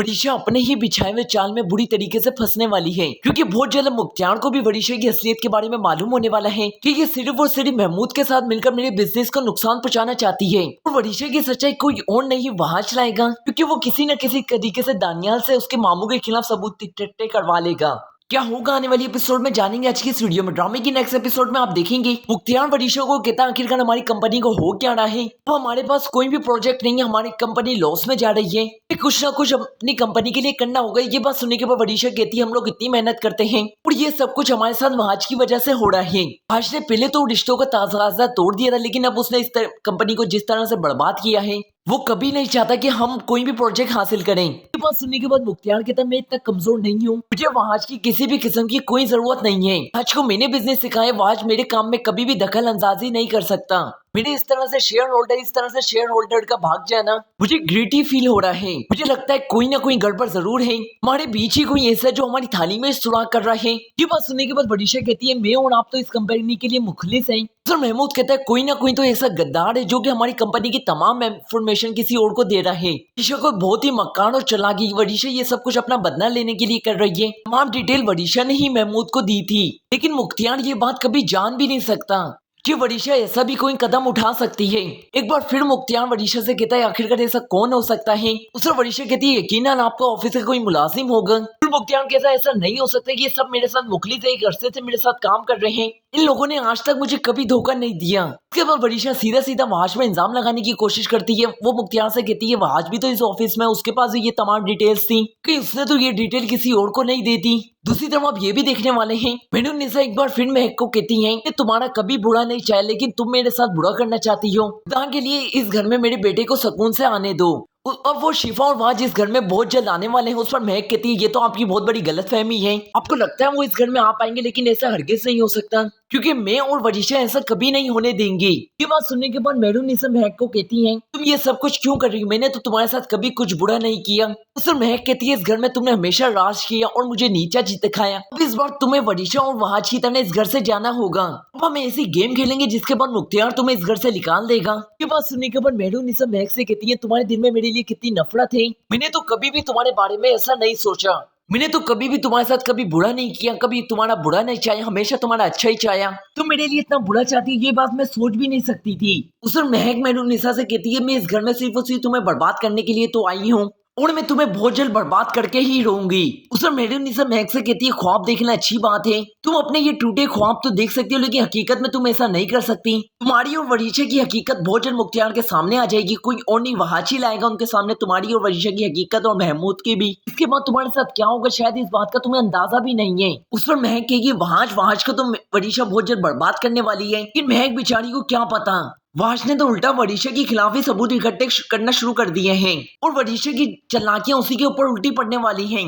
वरीशा अपने ही बिछाए हुए चाल में बुरी तरीके से फंसने वाली है, क्योंकि बहुत जल्द मुख्तार को भी वरीशा की असलियत के बारे में मालूम होने वाला है कि ये सिर्फ और सिर्फ महमूद के साथ मिलकर मेरे बिजनेस को नुकसान पहुंचाना चाहती है। और वरीशा की सच्चाई कोई और नहीं वहां चलाएगा, क्योंकि वो किसी न किसी तरीके से दानियाल से उसके मामू के खिलाफ सबूत इकट्ठे करवा लेगा। क्या होगा आने वाली एपिसोड में जानेंगे आज की इस वीडियो में। ड्रामे की नेक्स्ट एपिसोड में आप देखेंगे मुख्तार वरीशा को कहता आखिरकार हमारी कंपनी को हो क्या रहा है, तो हमारे पास कोई भी प्रोजेक्ट नहीं है, हमारी कंपनी लॉस में जा रही है, कुछ ना कुछ अपनी कंपनी के लिए करना होगा। ये बात सुनने के बाद वरीशा कहती है हम लोग इतनी मेहनत करते हैं और ये सब कुछ हमारे साथ वहाज की वजह से हो रहा है। वहाज ने पहले तो रिश्तों का ताजा तोड़ दिया था, लेकिन अब उसने इस कंपनी को जिस तरह से बर्बाद किया है वो कभी नहीं चाहता कि हम कोई भी प्रोजेक्ट हासिल करें। ये बात सुनने के बाद मुख्तार कहता मैं इतना कमजोर नहीं हूँ, मुझे वहाज की किसी भी किस्म की कोई जरूरत नहीं है। वहाज को मैंने बिजनेस सिखाया, वहाज मेरे काम में कभी भी दखल अंदाजी नहीं कर सकता। मेरे इस तरह से शेयर होल्डर का भाग जाना मुझे ग्रेटी फील हो रहा है। मुझे लगता है कोई ना कोई गड़बड़ जरूर है, हमारे बीच ही कोई ऐसा जो हमारी थाली में सुराग कर रहा है। ये बात सुनने के बाद वरीशा कहती है मैं और आप तो इस कंपनी के लिए मुखलिस हैं। सर महमूद कहता है कोई ना कोई तो ऐसा गद्दार है जो कि हमारी कंपनी की तमाम इंफॉर्मेशन किसी और को दे रहा है। वरीशा को बहुत ही मक्कार और चालाकी, वरीशा ये सब कुछ अपना बदला लेने के लिए कर रही है। तमाम डिटेल वरीशा ने ही महमूद को दी थी, लेकिन मुख्तार ये बात कभी जान भी नहीं सकता कि वरीशा ऐसा भी कोई कदम उठा सकती है। एक बार फिर मुख्तार वरीशा से कहता है आखिरकार ऐसा कौन हो सकता है। उस वरीशा कहती है यकीनन आपका ऑफिस का कोई मुलाजिम होगा। फिर मुख्तार कहता है ऐसा नहीं हो सकता, ये सब मेरे साथ मुखलिस है, एक अरसे से मेरे साथ काम कर रहे हैं, इन लोगों ने आज तक मुझे कभी धोखा नहीं दिया। उसके बाद वरीशा सीधा सीधा वहाज में इल्जाम लगाने की कोशिश करती है। वो मुख्तार से कहती है वहाज भी तो इस ऑफिस में, उसके पास ये तमाम डिटेल्स थी कि उसने तो ये डिटेल किसी और को नहीं दी थी। दूसरी तरफ आप ये भी देखने वाले हैं मेनुन्निसा एक बार फिर महक को कहती हैं कि तुम्हारा कभी बुरा नहीं चाहे, लेकिन तुम मेरे साथ बुरा करना चाहती हो। खुदा के लिए इस घर में मेरे बेटे को सुकून से आने दो। अब वो शिफा और वहाज जिस घर में बहुत जल्द आने वाले हैं, उस पर महक कहती है ये तो आपकी बहुत बड़ी गलतफहमी है। आपको लगता है वो इस घर में आ पाएंगे, लेकिन ऐसा हरगिज नहीं हो सकता, क्योंकि मैं और वरीशा ऐसा कभी नहीं होने देंगे। ये बात सुनने के बाद मेनुन्निसा महक को कहती है तुम ये सब कुछ क्यों कर रही हो, मैंने तो तुम्हारे साथ कभी कुछ बुरा नहीं किया। उस पर महक कहती है इस घर में तुमने हमेशा राज किया और मुझे नीचा दिखाया, अब इस बार तुम्हें वरीशा और वहाज की तरह इस घर से जाना होगा। अब हम ऐसी गेम खेलेंगे जिसके बाद मुख्तार तुम्हें इस घर से निकाल देगा। ये बात सुनने के बाद मेनुन्निसा महक से कहती है तुम्हारे दिल में मेरे लिए कितनी नफरत है, मैंने तो कभी भी तुम्हारे बारे में ऐसा नहीं सोचा, मैंने तो कभी भी तुम्हारे साथ कभी बुरा नहीं किया, कभी तुम्हारा बुरा नहीं चाहा, हमेशा तुम्हारा अच्छा ही चाहा। तुम मेरे लिए इतना बुरा चाहती है ये बात मैं सोच भी नहीं सकती थी। उस वक्त महक मेनुन्निसा से कहती है मैं इस घर में सिर्फ और सिर्फ तुम्हें बर्बाद करने के लिए तो आई हूँ और मैं तुम्हें बहुत जल्द बर्बाद करके ही रहूंगी। उस वक्त मेनुन्निसा महक से कहती है ख्वाब देखना अच्छी बात है, तुम अपने ये टूटे ख्वाब तो देख सकती हो, लेकिन हकीकत में तुम ऐसा नहीं कर सकती। तुम्हारी और वरीशा की हकीकत बहुत जल्द मुख्तार के सामने आ जाएगी, कोई और नहीं वहाजी लाएगा उनके सामने तुम्हारी और वरीशा की हकीकत और महमूद की भी। इसके बाद तुम्हारे साथ क्या होगा शायद इस बात का तुम्हें अंदाजा भी नहीं है। उस पर महक कहेगी वहाज को तो वरीशा बहुत जल्द बर्बाद करने वाली है, लेकिन महक बेचारी को क्या पता, वहाज ने तो उल्टा वरीशा के खिलाफ ही सबूत इकट्ठे करना शुरू कर दिए हैं और वरीशा की चालाकियां उसी के ऊपर उल्टी पड़ने वाली हैं।